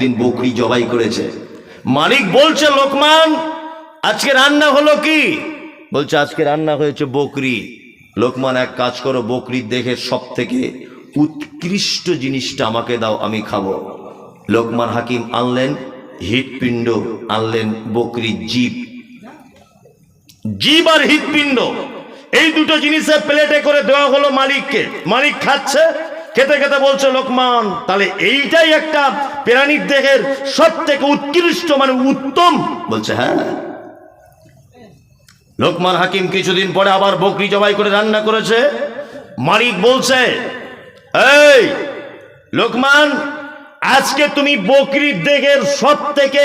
একদিন বকরি জবাই করেছে। মালিক বলছে, লোকমান আজকে রান্না হলো কি? বলছে, আজকে রান্না হয়েছে বকরি। লোকমান, এক কাজ করো, বকরির দেখে সব থেকে উৎকৃষ্ট জিনিসটা আমাকে দাও, আমি খাবো। লোকমান হাকিম আনলেন হৃৎপিণ্ড, আনলেন বকরির জীব। জীব আর হৃৎপিণ্ড এই দুটো জিনিসের প্লেটে করে দেওয়া হলো মালিককে। মালিক খাচ্ছে, খেতে খেতে বলছে, লোকমান তাহলে এইটাই একটা প্রাণীর দেহের সব থেকে উৎকৃষ্ট, মানে উত্তম? বলছে হ্যাঁ। লোকমান হাকিম কিছুদিন পরে আবার বকরি জবাই করে রান্না করেছে। মালিক বলছে, এই লোকমান, আজকে তুমি বকরির দেহের সব থেকে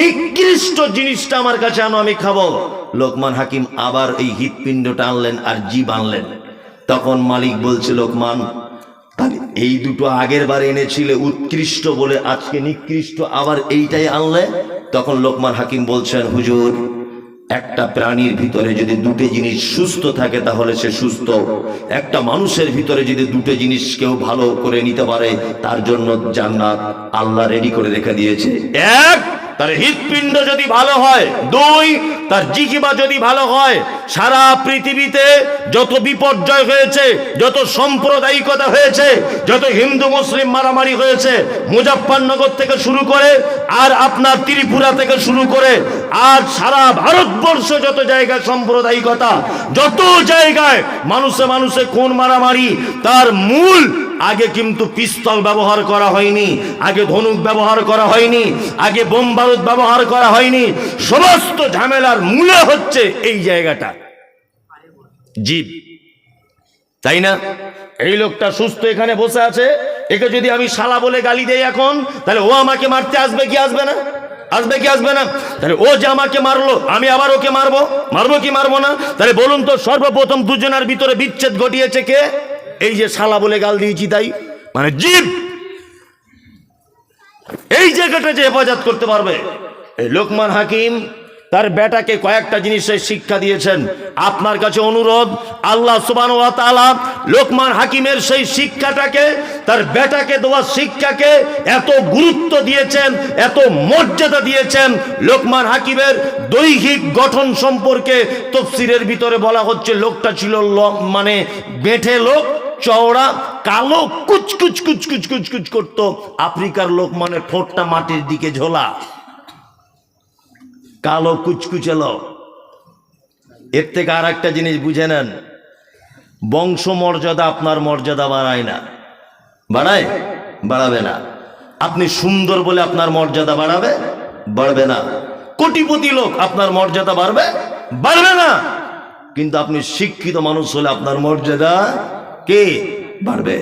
নিকৃষ্ট জিনিসটা আমার কাছে আনো, আমি খাবো। লোকমান হাকিম আবার এই হৃৎপিণ্ডটা আনলেন আর জীব আনলেন। তখন মালিক বলছে, লোকমান এই দুটো আগের বার এনেছিলে উৎকৃষ্ট বলে, আজকে নিকৃষ্ট, আবার এইটাই আনলে। তখন লোকমান হাকিম বলছেন, হুজুর, একটা প্রাণীর ভিতরে যদি দুটো জিনিস সুস্থ থাকে তাহলে সে সুস্থ। একটা মানুষের ভিতরে যদি দুটো জিনিস কেউ ভালো করে নিতে পারে, তার জন্য জান্নাত আল্লাহ রেডি করে রেখে দিয়েছে। এক, তার হৃৎপিণ্ড যদি ভালো হয়। দুই, তার জিহ্বা যদি ভালো হয়। সারা পৃথিবীতে যত বিপর্যয় হয়েছে, যত সাম্প্রদায়িকতা হয়েছে, যত হিন্দু মুসলিম মারামারি হয়েছে, মুজাফফরনগর থেকে শুরু করে আর আপনার ত্রিপুরা থেকে শুরু করে আর সারা ভারতবর্ষ যত জায়গায় সাম্প্রদায়িকতা, যত জায়গায় মানুষে মানুষে খুন মারামারি, তার মূল আগে কিন্তু পিস্তল ব্যবহার করা হয়নি, আগে ধনুক ব্যবহার করা হয়নি, আগে বোম বারুদ ব্যবহার করা হয়নি। সমস্ত ঝামেলার মূলে হচ্ছে এই জায়গাটা, জীব। তাই না? এই লোকটা সুস্থ এখানে বসে আছে, একে যদি আমি শালা বলে গালি দেই এখন, তাহলে ও আমাকে মারতে আসবে কি আসবে না? আসবে কি আসবে না? তাহলে ও যে আমাকে মারলো, আমি আবার ওকে মারবো, মারবো কি মারবো না? তাহলে বলুন তো, সর্বপ্রথম দুজনের ভিতরে বিচ্ছেদ ঘটিয়েছে কে? এই যে শালা বলে গাল দিয়েছি তাই, মানে জীব। এই জায়গাটা যে হেফাজত করতে পারবে। এই লোকমান হাকিম তার বেটাকে কয়েকটা জিনিসের শিক্ষা দিয়েছেন। আপনার কাছে অনুরোধ, আল্লাহ সুবহানাহু ওয়া তাআলা লোকমান হাকিমের সেই শিক্ষাটাকে, তার বেটাকে দেওয়া শিক্ষাকে এত গুরুত্ব দিয়েছেন, এত মর্যাদা দিয়েছেন। লোকমান হাকিমের দৈহিক গঠন সম্পর্কে তাফসীরের ভিতরে বলা হচ্ছে, লোকটা ছিল মানে বেঁটে লোক, চওড়া, কালো, কুচকুচ কুচকুচ কুচকুচ করত। আফ্রিকার লোক মানে ঠোঁটটা মাটির দিকে ঝোলা, কালো কুচকুচে লোক। এর থেকে আর একটা জিনিস বুঝে নেন, বংশ মর্যাদা আপনার মর্যাদা বাড়ায় না, বাড়ায়? বাড়াবে না। আপনি সুন্দর বলে আপনার মর্যাদা বাড়াবে? বাড়বে না। কোটিপতি লোক, আপনার মর্যাদা বাড়বে? বাড়বে না। কিন্তু আপনি শিক্ষিত মানুষ হলে আপনার মর্যাদা কে বাড়বে?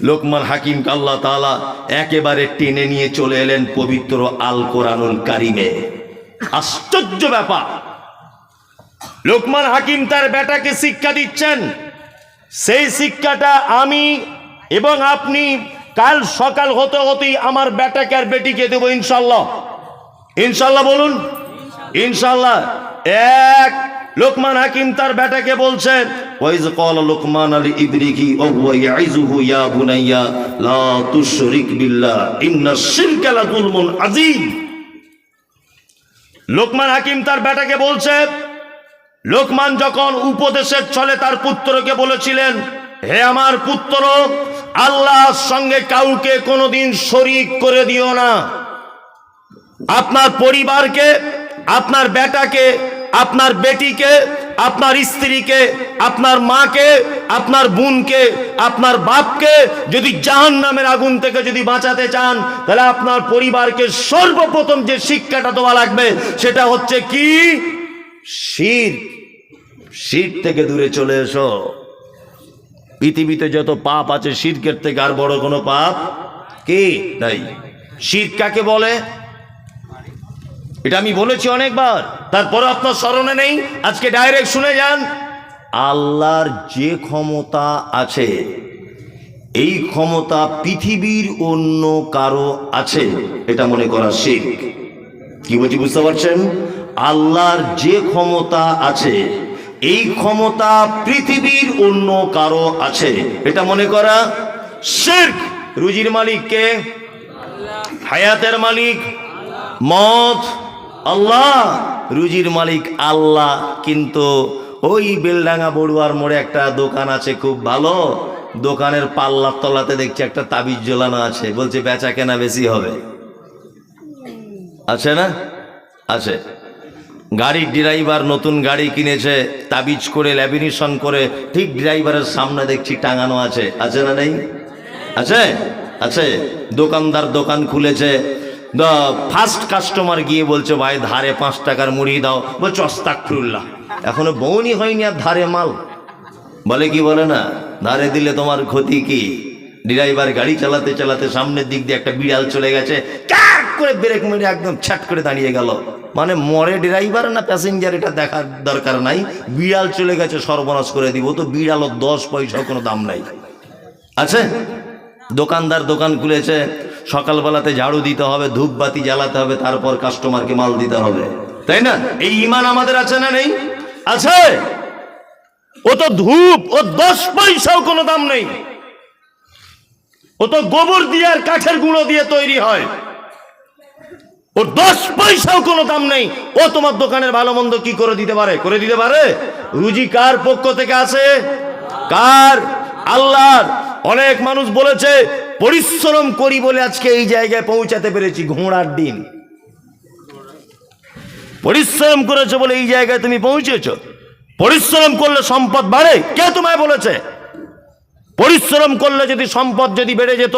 লোকমান হাকিমকে আল্লাহ তাআলা একেবারে টেনে নিয়ে চলে এলেন পবিত্র আল কোরআনুল কারিমে। আশ্চর্য ব্যাপার, লোকমান হাকিম তার বেটাকে শিক্ষা দিচ্ছেন। সেই শিক্ষাটা আমি এবং আপনি কাল সকাল হতে হতেই আমার বেটাকে আর বেটিকে দেবো ইনশাল্লাহ। ইনশাল্লাহ বলুন, ইনশাল্লাহ। এক, লোকমান হাকিম তার বেটাকে বলছেন, ওয়াইজ ক্বালা লোকমান আলী ইবনিহি ওয়া হুয়া ইয়াইযুহু ইয়া বুনাইয়া লা তুশরিক বিল্লাহ ইন্নাশ শিরকা লাযুলমুন আযীম। লোকমান হাকিম তার বেটাকে বলছে, লোকমান যখন উপদেশের ছলে তার পুত্রকে বলেছিলেন, হে আমার পুত্র, আল্লাহর সঙ্গে কাউকে কোনোদিন শরীক করে দিও না। আপনার পরিবারকে, আপনার বেটাকে, আপনার বেটিকে, আপনার স্ত্রীকে, আপনার মাকে, আপনার বোনকে, আপনার বাপকে যদি জাহান্নামের আগুন থেকে যদি বাঁচাতে চান, তাহলে আপনার পরিবারকে সর্বপ্রথম যে শিক্ষাটা দেওয়া লাগবে সেটা হচ্ছে কি? শিরক। শিরক থেকে দূরে চলে এসো। পৃথিবীতে যত পাপ আছে, শিরকের থেকে আর বড় কোনো পাপ কি নাই। শিরক কাকে বলে এটা আমি বলেছি অনেকবার, তারপরে আপনার স্মরণে নেই। আজকে ডাইরেক্ট শুনে যান। আল্লাহর যে ক্ষমতা আছে, এই ক্ষমতা পৃথিবীর অন্য কারো আছে, এটা মনে করা শিরক। কি বলছি বুঝতে পারছেন? আল্লাহর যে ক্ষমতা আছে, এই ক্ষমতা পৃথিবীর অন্য কারো আছে, এটা মনে করা শিরক। রুজির মালিক কে? হায়াতের মালিক মত আল্লাহ, রুজির মালিক আল্লাহ। কিন্তু ওই বেলডাঙ্গা বড়ুয়ার মোড়ে একটা দোকান আছে খুব ভালো, দোকানের পাল্লার তলাতে দেখছি একটা তাবিজ ঝোলানো আছে, বলছে বেচা কেনা বেশি হবে। আছে না? আছে। গাড়ির ড্রাইভার নতুন গাড়ি কিনেছে, তাবিজ করে ল্যামিনেশন করে ঠিক ড্রাইভারের সামনে দেখছি টাঙানো আছে। আছে না নেই? আছে, আছে। দোকানদার দোকান খুলেছে, ফার্স্ট কাস্টমার গিয়ে বলছে ভাই ধারে 5 টাকার মুড়ি দাও, বলছে আস্তাগফিরুল্লাহ, এখনো বউনি হয়নি আর ধারে মাল। বলে কি বলে না, ধারে দিলে তোমার ক্ষতি কি? ড্রাইভার গাড়ি চালাতে চালাতে সামনের দিক দিয়ে একটা বিড়াল চলে গেছে, ক্যাক করে ব্রেক মেরে একদম ছ্যাট করে দাঁড়িয়ে গেল। মানে মরে ড্রাইভার না প্যাসেঞ্জার এটা দেখার দরকার নাই, বিড়াল চলে গেছে সর্বনাশ করে দিব। তো বিড়ালও 10 পয়সা কোনো দাম নাই। আছে। দোকানদার দোকান খুলেছে, সকালবেলাতে ঝাড়ু দিতে হবে, ধূপবাতি জ্বালাতে হবে, তারপর কাস্টমারকে মাল দিতে হবে, তাই না? এই ঈমান আমাদের আছে না নেই? আছে। ও তো ধূপ, ও 10 পয়সাও কোনো দাম নেই, ও তো গোবর দিয়ে আর কাঠের গুঁড়ো দিয়ে তৈরি হয়, ওর 10 পয়সাও কোনো দাম নেই। ও তোমার দোকানের ভালো মন্দ কি করে দিতে পারে? করে দিতে পারে? রুজি কার পক্ষ থেকে আছে? কার? আল্লাহর। অনেক মানুষ বলেছে পরিশ্রম করি বলে আজকে এই জায়গায় পৌঁছাতে পেরেছি। ঘোড়ার ডিম। পরিশ্রম করেছো বলে এই জায়গায় তুমি পৌঁছেছো। পরিশ্রম করলে সম্পদ বাড়ে? কে তোমায় বলেছে? পরিশ্রম করলে যদি সম্পদ যদি বেড়ে যেত,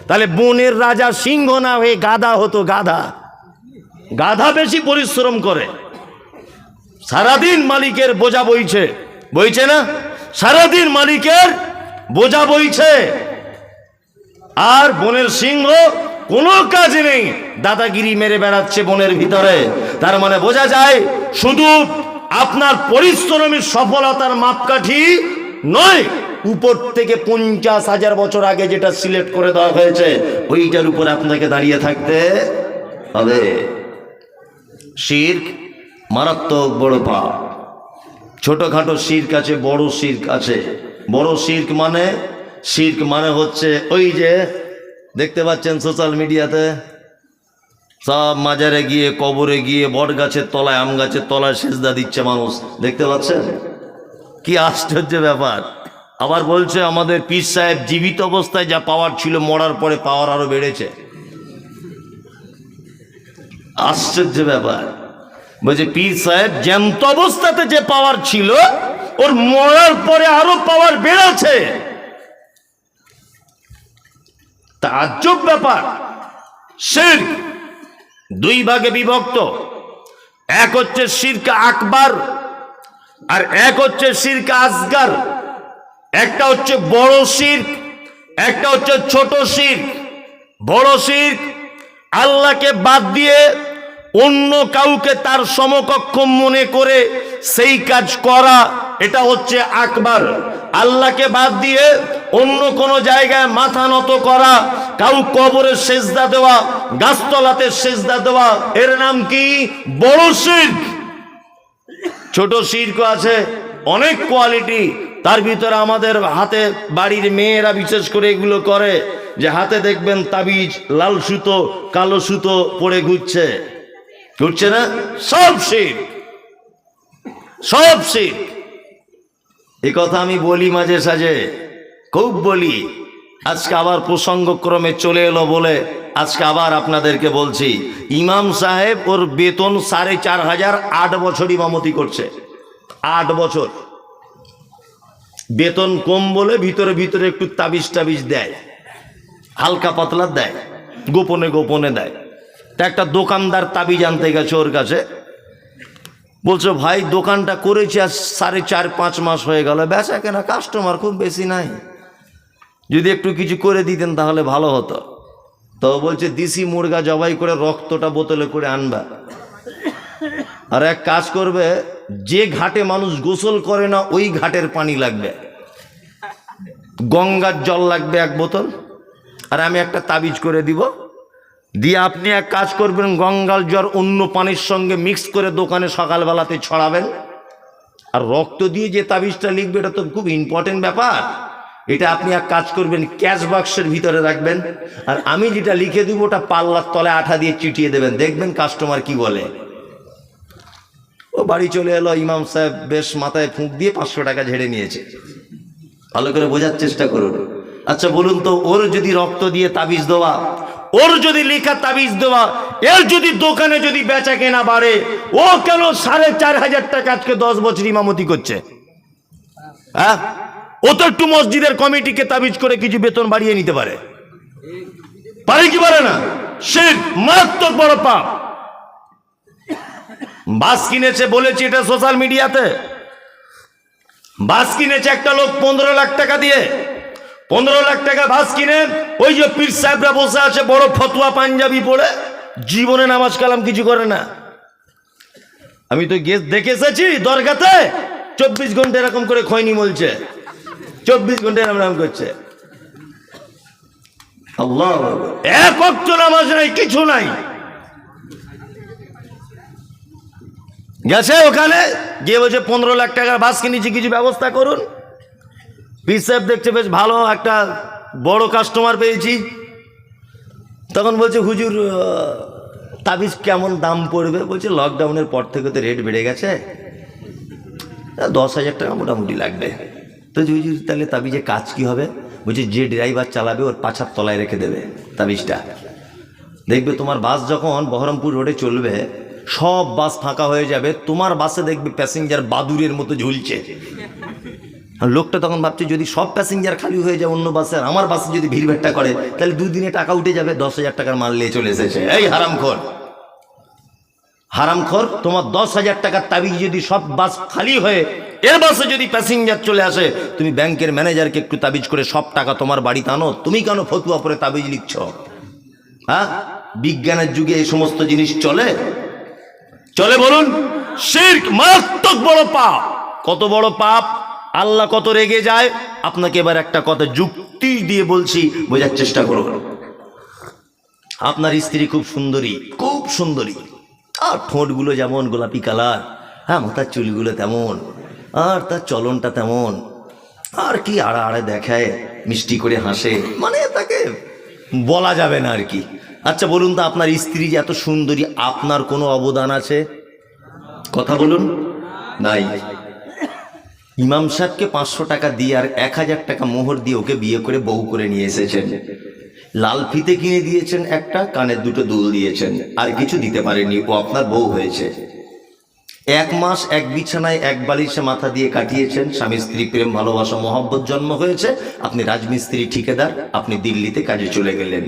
তাহলে বনের রাজা সিংহ না হয়ে গাধা হতো। গাধা, গাধা বেশি পরিশ্রম করে, সারাদিন মালিকের বোঝা বইছে, বইছে না? সারাদিন মালিকের বোঝা বইছে। আর বনের সিংহ কোনো কাজ নেই, দাদাগিরি মেরে বেড়াচ্ছে বনের ভিতরে। তার মানে বোঝা যায় শুধু আপনার পরিশ্রমের সফলতার মাপকাঠি নয়, উপর থেকে 50,000 বছর আগে যেটা সিলেক্ট করে দেওয়া হয়েছে ওইটার উপর আপনাকে দাঁড়িয়ে থাকতে হবে। শিরক মারাত্মক বড় পাপ। ছোটখাটো শিরক আছে, বড় শিরক আছে। বড় শিরক মানে হচ্ছে ওই যে দেখতে পাচ্ছেন সোশ্যাল মিডিয়াতে সব মাজারে গিয়ে, কবরে গিয়ে, বট গাছের তলায়, আম গাছের তলায় সেজদা দিচ্ছে মানুষ, দেখতে পাচ্ছেন? কি আশ্চর্য ব্যাপার। আবার বলছে আমাদের পীর সাহেব জীবিত অবস্থায় যা পাওয়ার ছিল মরার পরে পাওয়ার আরো বেড়েছে। আশ্চর্য ব্যাপার। বলছে পীর সাহেব জ্যান্ত অবস্থাতে যে পাওয়ার ছিল ওর মরার পরে আরো পাওয়ার বেড়েছে। তাজ্জব ব্যাপার। শিরক 2 ভাগে বিভক্ত। এক হচ্ছে শিরক আকবার আর এক হচ্ছে শিরক আসগার। একটা হচ্ছে বড় শিরক, একটা হচ্ছে ছোট শিরক। বড় শিরক আল্লাহকে বাদ দিয়ে অন্য কাউকে তার সমকক্ষ মনে করে সেই কাজ করা, এটা হচ্ছে আকবার। আল্লাহকে বাদ দিয়ে অন্য কোনো জায়গায় মাথা নত করা, কাউ কবরে সেজদা দেওয়া, গাছতলাতে সেজদা দেওয়া, এর নাম কি? বড় শিরক। ছোট শিরক আছে অনেক কোয়ালিটি। তার ভিতরে আমাদের হাতে বাড়ির মেয়েরা বিশেষ করে এগুলো করে, যে হাতে দেখবেন তাবিজ, লাল সুতো, কালো সুতো পরে ঘুরছে, ঘুরছে না? সব শিরক, সব শিরক। এই কথা আমি বলি মাঝে সাঝে, খুব বলি। আজকে আবার প্রসঙ্গক্রমে চলে এলো বলে আজকে আবার আপনাদেরকে বলছি। ইমাম সাহেব ওর বেতন 4,500, 8 বছর ইমামতি করছে। 8 বছর বেতন কম বলে ভিতরে ভিতরে একটু তাবিজ টাবিজ দেয়, হালকা পাতলা দেয়, গোপনে গোপনে দেয়। তা একটা দোকানদার তাবিজ আনতে গেছে ওর কাছে, বলছে ভাই দোকানটা করেছি আজ 4.5-5 মাস হয়ে গেল, বেচা কেনা কাস্টমার খুব বেশি নাই, যদি একটু কিছু করে দিতেন তাহলে ভালো হতো। তো বলছে দেশি মুরগা জবাই করে রক্তটা বোতলে করে আনবা, আর এক কাজ করবে, যে ঘাটে মানুষ গোসল করে না ওই ঘাটের পানি লাগবে, গঙ্গার জল লাগবে 1 বোতল, আর আমি একটা তাবিজ করে দিব, দিয়ে আপনি এক কাজ করবেন, গঙ্গার জল অন্য পানির সঙ্গে মিক্স করে দোকানে সকালবেলাতে ছড়াবেন। আর রক্ত দিয়ে যে তাবিজটা লিখবে এটা তো খুব ইম্পর্টেন্ট ব্যাপার। এটা আপনি এক কাজ করবেন, ক্যাশ বাক্সের ভিতরে রাখবেন, আর আমি যেটা লিখে দিব ওটা পাল্লার তলে আঠা দিয়ে চিটিয়ে দেবেন, দেখবেন কাস্টমার কি বলে। ও বাড়ি চলে এলো, ইমাম সাহেব বেশ মাথায় ফুঁক দিয়ে 500 টাকা ঝেড়ে নিয়েছে। ভালো করে বোঝার চেষ্টা করুন। আচ্ছা বলুন তো, ওর যদি রক্ত দিয়ে তাবিজ দেওয়া, ওর যদি লেখা তাবিজ দেওয়া, এর যদি দোকানে যদি বেচা কেনা বাড়ে, ও কেন 4,500 টাকা আজকে 10 বছর ইমামতি করছে? হ্যাঁ, ও তো একটু মসজিদের কমিটিকে তাবিজ করে কিছু বেতন বাড়িয়ে নিতে পারে, পারে কি পারে না? শিরক মারাত্মক বড় পাপ। বাস কিনেছে, বলেছি এটা সোশ্যাল মিডিয়াতে, বাস কিনেছে একটা লোক 15 লাখ টাকা দিয়ে, 15 লাখ টাকা বাস কিনে ওই যে পীর সাহেবরা বসে আছে বড় ফতুয়া পাঞ্জাবি পরে, জীবনে নামাজ কালাম কিছু করে না। আমি তো দেখে এসেছি দরগাতে 24 ঘন্টা এরকম করে খৈনি বলছে, 24 ঘন্টা এরকম করছে। আল্লাহ, এক ওয়াক্ত নামাজ নাই, কিছু নাই। গেছে ওখানে গিয়ে বলছে 15 লাখ টাকার বাস কিনেছি, কিছু ব্যবস্থা করুন। পীর সাহেব দেখছে বেশ ভালো একটা বড় কাস্টমার পেয়েছি, তখন বলছে হুজুর তাবিজ কেমন দাম পড়বে? বলছে লকডাউনের পর থেকে তো রেট বেড়ে গেছে, 10,000 টাকা মোটামুটি লাগবে। তো হুজুর তাহলে তাবিজে কাজ কি হবে? বলছে যে ড্রাইভার চালাবে ওর পাছার তলায় রেখে দেবে তাবিজটা, দেখবে তোমার বাস যখন বহরমপুর রোডে চলবে সব বাস ফাঁকা হয়ে যাবে, তোমার বাসে দেখবে প্যাসেঞ্জার বাদুরের মতো ঝুলছে। লোকটা তখন ভাবছে যদি সব প্যাসেঞ্জার খালি হয়ে যায় অন্য বাসে, আর আমার বাসে যদি ভিড়ভাট্টা করে, তাহলে 2 দিনে টাকা উঠে যাবে, 10,000 টাকার মাল নিয়ে চলে এসেছে। এই হারামখোর, হারামখোর, তোমার 10,000 টাকার তাবিজ যদি সব বাস খালি হয়ে এর বাসে যদি প্যাসেঞ্জার চলে আসে, তুমি ব্যাংকের ম্যানেজারকে একটু তাবিজ করে সব টাকা তোমার বাড়িতে আনো, তুমি কেন ফতুয়া পরে তাবিজ লিখছ? হ্যাঁ, বিজ্ঞানের যুগে এই সমস্ত জিনিস চলে? চলে বলুন? শিরক মারাত্মক বড় পাপ। কত বড় পাপ, আল্লাহ কত রেগে যায়। আপনাকে এবার একটা কথা যুক্তি দিয়ে বলছি, বোঝার চেষ্টা করুন। আপনার স্ত্রী খুব সুন্দরী, খুব সুন্দরী, আর ঠোঁটগুলো যেমন গোলাপি কালার, হ্যাঁ মাথার চুলগুলো তেমন, আর তার চলনটা তেমন, আর কি আড়া আড়ে দেখায়, মিষ্টি করে হাসে, মানে তাকে বলা যাবে না আর কি। আচ্ছা বলুন তো, আপনার স্ত্রী যে এত সুন্দরী, আপনার কোনো অবদান আছে? কথা বলুন, নাই। ইমাম সাহেবকে 500 টাকা দিয়ে আর 1,000 টাকা মোহর দিয়ে ওকে বিয়ে করে বউ করে নিয়ে এসেছেন। লাল ফিতে কিনে দিয়েছেন একটা, কানের 2টো দুল দিয়েছেন, আর কিছু দিতে পারেননি। ও আপনার বউ হয়েছে। 1 মাস এক বিছানায় এক বালিশে মাথা দিয়ে কাটিয়েছেন, স্বামী স্ত্রী প্রেম ভালোবাসা মহব্বত জন্ম হয়েছে। আপনি রাজমিস্ত্রি ঠিকাদার, আপনি দিল্লিতে কাজে চলে গেলেন।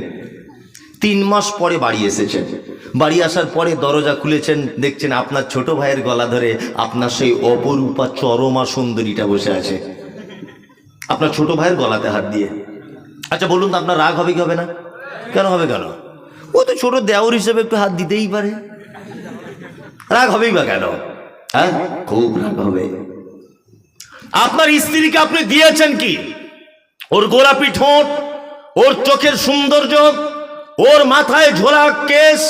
3 মাস পরে বাড়ি এসেছেন। বাড়ি আসার পরে দরজা খুলেছেন, দেখছেন আপনার ছোট ভাইয়ের গলা ধরে আপনার সেই অপরূপা চরমা সুন্দরীটা বসে আছে, আপনার ছোট ভাইয়ের গলাতে হাত দিয়ে। আচ্ছা বলুন তো, আপনার রাগ হবে কি হবে না? কেন হবে? কেন? ও তো ছোট দেওর হিসেবে একটু হাত দিতেই পারে, রাগ হবেই বা কেন? হ্যাঁ, খুব রাগ হবে। আপনার স্ত্রীকে আপনি দিয়েছেন কি? ওর গোলাপি ঠোঁট, ওর চোখের সৌন্দর্য, ওর মাথায় ঝোলা কেশ,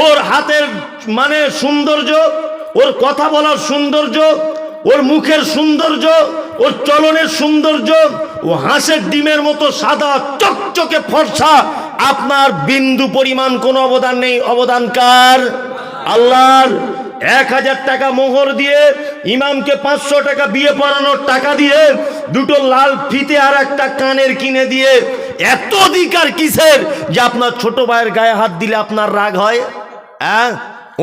ওর হাতের মানে সৌন্দর্য, ওর কথা বলার সৌন্দর্য, ওর মুখের সৌন্দর্য, ওর চলনের সৌন্দর্য, ও হাঁসের ডিমের মতো সাদা চকচকে ফর্সা। আপনার বিন্দু পরিমাণ কোনো অবদান নেই। অবদান কার? আল্লাহর। 1,000 টাকা মোহর দিয়ে, ইমামকে 500 টাকা বিয়ে পড়ানোর টাকা দিয়ে, 2টো লাল ফিতে আর একটা কানের কিনে দিয়ে, এত অধিকার কিসের যে আপনার ছোট ভাইয়ের গায়ে হাত দিলে আপনার রাগ হয়? হ্যাঁ,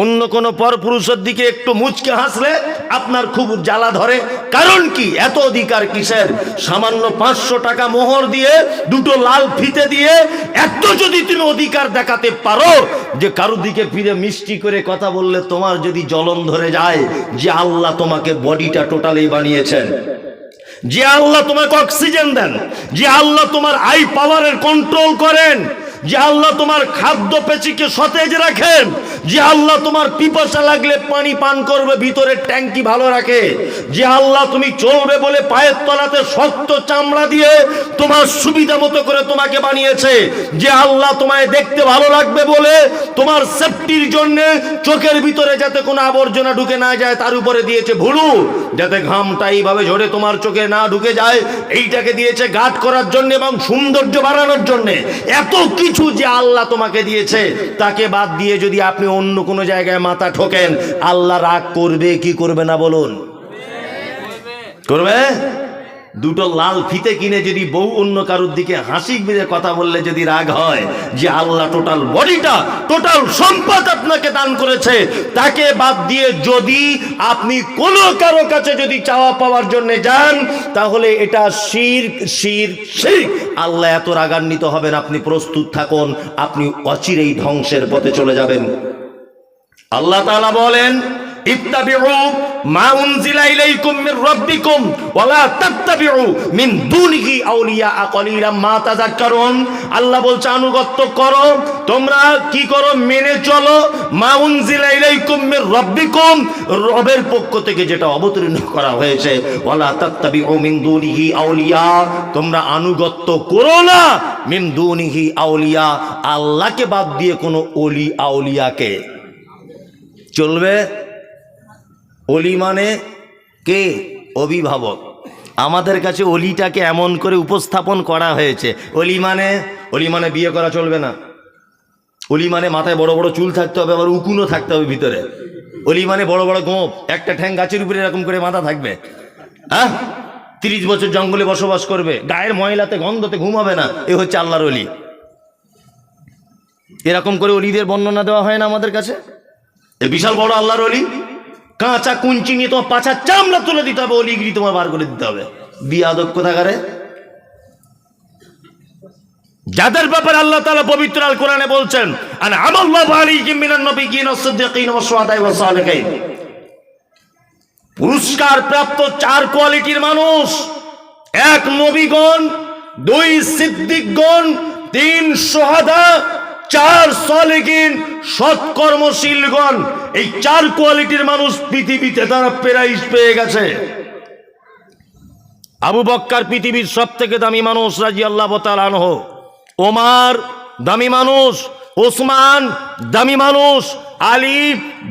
অন্য কোনো পরপুরুষের দিকে একটু মুচকে হাসলে আপনার খুব জ্বালা ধরে। কারণ কি? এত অধিকার কিসের? সামান্য 500 টাকা মোহর দিয়ে, 2টো লাল ফিতে দিয়ে, এত যদি তুমি অধিকার দেখাতে পারো যে কারোর দিকে ফিরে মিষ্টি করে কথা বললে তোমার যদি জ্বলন ধরে যায়, যে আল্লাহ তোমাকে বডিটা টোটালি বানিয়েছেন, যে আল্লাহ তোমাকে অক্সিজেন দেন, যে আল্লাহ তোমার আই পাওয়ারের কন্ট্রোল করেন, যে আল্লাহ তোমার খাদ্য পেশিকে সতেজ রাখেন, যে আল্লাহ তোমার পিপাসা লাগলে পানি পান করবে ভিতরের ট্যাঙ্কি ভালো রাখে, যে আল্লাহ তুমি চলবে বলে পায়ের তলাতে শক্ত চামড়া দিয়ে তোমার সুবিধা মতো করে তোমাকে বানিয়েছে, যে আল্লাহ তোমায় দেখতে ভালো লাগবে বলে তোমার সেফটির জন্য চোখের ভিতরে যাতে কোনো আবর্জনা ঢুকে না যায় তার উপরে দিয়েছে ভুরু, যাতে ঘামটা এইভাবে ঝরে তোমার চোখে না ঢুকে যায় এইটাকে দিয়েছে গার্ড করার জন্য এবং সৌন্দর্য বাড়ানোর জন্য। এত কিছু যে আল্লাহ তোমাকে দিয়েছে, তাকে বাদ দিয়ে যদি আপনি অন্য কোনো জায়গায় মাথা ঠোকেন, আল্লাহ রাগ করবে কি করবে না বলুন? করবে। দুটো লাল ফিতে কিনে যদি বউ অন্য কারোর দিকে হাসি মেরে কথা বললে যদি রাগ হয়, যে আল্লাহ টোটাল বডিটা টোটাল সম্পদ আপনাকে দান করেছে, তাকে বাদ দিয়ে যদি আপনি কোনো কারো কাছে যদি চাওয়া পাওয়ার জন্য যান, তাহলে এটা শিরক শিরক শিরক। আল্লাহ এত রাগান্বিত হবেন, আপনি প্রস্তুত থাকুন, আপনি অচিরেই ধ্বংসের পথে চলে যাবেন। আল্লাহ তাআলা বলেন, ইত্তাবিউ মা উনজিলা ইলাইকুম মির রাব্বিকুম ওয়া লা তাত্তাবিউ মিন দুনিহি আউলিয়া কালিলাম মা তাযাক্কারুন। আল্লাহ বলছে আনুগত্য করো, তোমরা কি করো? মেনে চলো মা উনজিলা ইলাইকুম মির রাব্বিকুম, রবের পক্ষ থেকে যেটা অবতীর্ণ করা হয়েছে। ওয়া লা তাত্তাবিউ মিন দুনিহি আউলিয়া, তোমরা আনুগত্য করো না মিন দুনিহি আউলিয়া, আল্লাহকে বাদ দিয়ে কোনো ওলি আউলিয়াকে। চলবে? অলি মানে কে? অভিভাবক। আমাদের কাছে অলিটাকে এমন করে উপস্থাপন করা হয়েছে, অলি মানে বিয়ে করা চলবে না, অলি মানে মাথায় বড় বড় চুল থাকতে হবে, আবার উকুনও থাকতে হবে ভিতরে, অলি মানে বড় বড় গোঁপ, একটা ঠ্যাং গাছের উপরে এরকম করে মাথা থাকবে, হ্যাঁ, 30 বছর জঙ্গলে বসবাস করবে, গায়ের ময়লাতে গন্ধতে ঘুমাবে না, এ হচ্ছে আল্লাহর অলি। এরকম করে অলিদের বর্ণনা দেওয়া হয় না আমাদের কাছে? এ বিশাল বড় আল্লাহর অলি, কাঁচা কুঞ্চি নিয়ে তোমার পাছার চামড়া তুলে দিতে হবে, অলিগিরি তোমার বার করে দিতে হবে। বিয়াদব কোথাকারে। যাদের ব্যাপারে আল্লাহ তাআলা পবিত্র আল কোরআনে বলছেন, আনআমাল্লাহু আলাইহিম মিনান নবিয়্যিন ওয়াস সিদ্দীকিন ওয়াস শুহাদা'i ওয়াস সালিহিন, পুরস্কার প্রাপ্ত 4 কোয়ালিটির মানুষ, 1 নবীগণ, 2 সিদ্দিকগণ, 3 শুহাদা, 4 সালিহিন, সৎকর্মশীলগণ। এই 4 কোয়ালিটির মানুষ পৃথিবীতে তারা প্রাইজ পেয়ে গেছে। আবু বকর পৃথিবীর সবথেকে দামি মানুষ রাদিয়াল্লাহু তাআলা আনহু, ওমর দামি মানুষ, ওসমান দামি মানুষ, আলী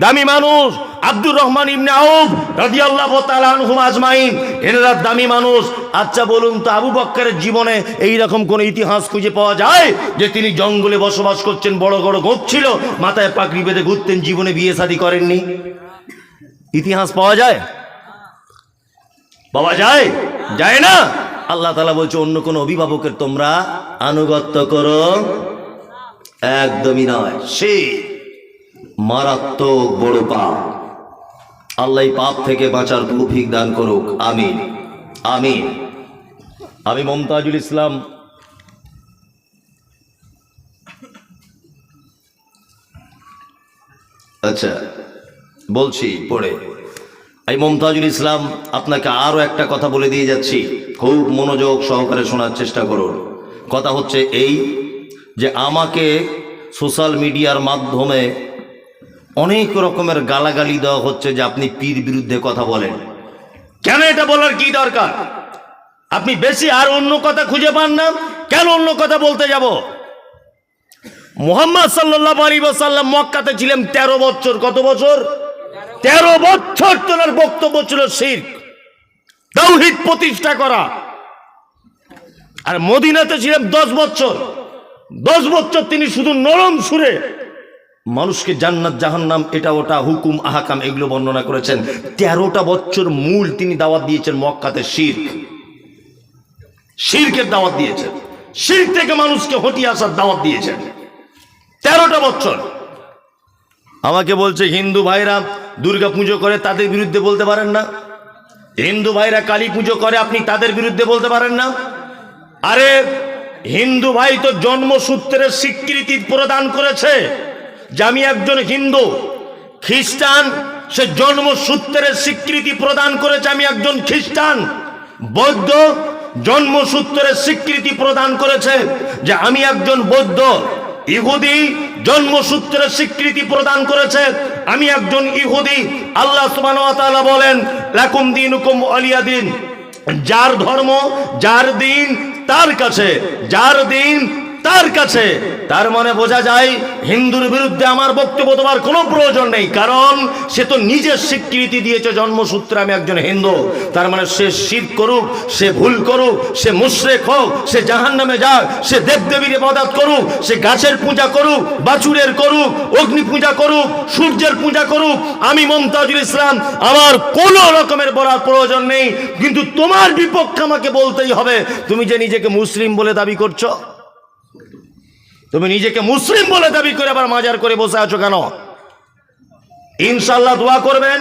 দামি মানুষ, আব্দুর রহমান ইবনে আউফ রাদিয়াল্লাহু তাআলা আনহুম আজমাইন, এনারা দামি মানুষ। আচ্ছা বলুন তো, আবু বকরের জীবনে এই রকম কোন ইতিহাস খুঁজে পাওয়া যায় যে তিনি জঙ্গলে বসবাস করছেন, বড় বড় গোঁপ ছিল, মাথায় পাগড়ি বেঁধে ঘুরতেন, জীবনে বিয়ে শাদী করেননি? ইতিহাস পাওয়া যায়? পাওয়া যায়? যায় না। আল্লাহ তাআলা বলছে অন্য কোন অভিভাবকের তোমরা আনুগত্য করো, একদমই নয়। সে মারাত্মক বড় পাপ। আল্লাহ পাপ থেকে বাঁচার তৌফিক দান করুক, আমিন আমিন। আমি মমতাজুল ইসলাম আচ্ছা বলছি পড়ে, এই মমতাজুল ইসলাম আপনাকে আরো একটা কথা বলে দিয়ে যাচ্ছি, খুব মনোযোগ সহকারে শোনার চেষ্টা করুন। কথা হচ্ছে এই যে আমাকে সোশ্যাল মিডিয়ার মাধ্যমে অনেক রকমের গালাগালি দেওয়া হচ্ছে যে আপনি পীর বিরুদ্ধে কথা বলেন। কেন এটা বলার কি দরকার? আপনি বেশি আর অন্য কথা খুঁজে পান না, কেন অন্য কথা বলতে যাব? মুহাম্মদ সাল্লাল্লাহু আলাইহি ওয়াসাল্লাম মক্কাতে ছিলেন 13 বছর। কত বছর? 13 বছর। তোনার বক্তব্য ছিল শিরক, তাওহীদ প্রতিষ্ঠা করা। আর মদিনাতে ছিলেন 10 বছর। 10 বছর তিনি শুধু নরম সুরে মানুষকে জান্নাত জাহান্নাম এটা ওটা হুকুম আহকাম এগুলো বর্ণনা করেছেন। 13টা বছর মূল তিনি দাওয়াত দিয়েছেন মক্কাতে শিরক, শিরকের দাওয়াত দিয়েছেন, শিরক থেকে মানুষকে হটিয়ে আসার দাওয়াত দিয়েছেন 13টা বছর। আমাকে বলছে হিন্দু ভাইরা দুর্গা পুজো করে, তাদের বিরুদ্ধে বলতে পারেন না? হিন্দু ভাইরা কালী পুজো করে, আপনি তাদের বিরুদ্ধে বলতে পারেন না? আরে হিন্দু ভাই তো জন্মসূত্রের স্বীকৃতি প্রদান করেছে যে আমি একজন হিন্দু। খ্রিস্টান সে জন্মসূত্রের স্বীকৃতি প্রদান করেছে আমি একজন খ্রিস্টান। বৌদ্ধ জন্মসূত্রের স্বীকৃতি প্রদান করেছে যে আমি একজন বৌদ্ধ। ইহুদি জন্মসূত্রের স্বীকৃতি প্রদান করেছে, আমি একজন ইহুদি। আল্লাহ সুবহানাহু ওয়া তাআলা বলেন, লাকুম দীনুকুম ওয়ালিয়া দিন। যার ধর্ম, যার দিন তার কাছে, যার দিন তার কাছে। তার মানে বোঝা যায় হিন্দুর বিরুদ্ধে আমার বক্তব্য দেওয়ার কোনো প্রয়োজন নেই, কারণ সে তো নিজের স্বীকৃতি দিয়েছে জন্মসূত্রে আমি একজন হিন্দু। তার মানে সে শিরক করুক, সে ভুল করুক, সে মুশরিক হোক, সে জাহান্নামে যাক, সে দেবদেবীর ইবাদত করুক, সে গাছের পূজা করুক, বাছুরের করুক, অগ্নি পূজা করুক, সূর্যের পূজা করুক, আমি মুমতাজুল ইসলাম আমার কোনো রকমের বলার প্রয়োজন নেই। কিন্তু তোমার বিপক্ষে আমাকে বলতেই হবে। তুমি যে নিজেকে মুসলিম বলে দাবি করছো, তুমি নিজেকে মুসলিম বলে দাবি করে আবার মাজার করে বসে আছো কেন? ইনশাআল্লাহ দোয়া করবেন।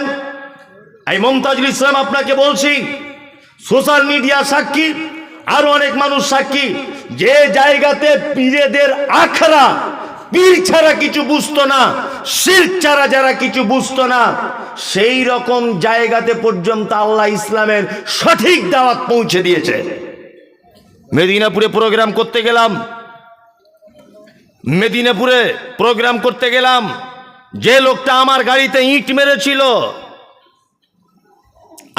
এই মুমতাজুল ইসলাম আপনাকে বলছি, সোশ্যাল মিডিয়া সাক্ষী, আরো অনেক মানুষ সাক্ষী, যে জায়গাতে পীরেদের আখড়া, পীর ছাড়া কিছু বুঝতো না, শিরক ছাড়া যারা কিছু বুঝতো না, সেই রকম জায়গাতে পর্যন্ত আল্লাহ ইসলামের সঠিক দাওয়াত পৌঁছে দিয়েছে। মেদিনীপুরে প্রোগ্রাম করতে গেলাম, মেদিনীপুরে প্রোগ্রাম করতে গেলাম, যে লোকটা আমার গাড়িতে ইট মেরেছিল,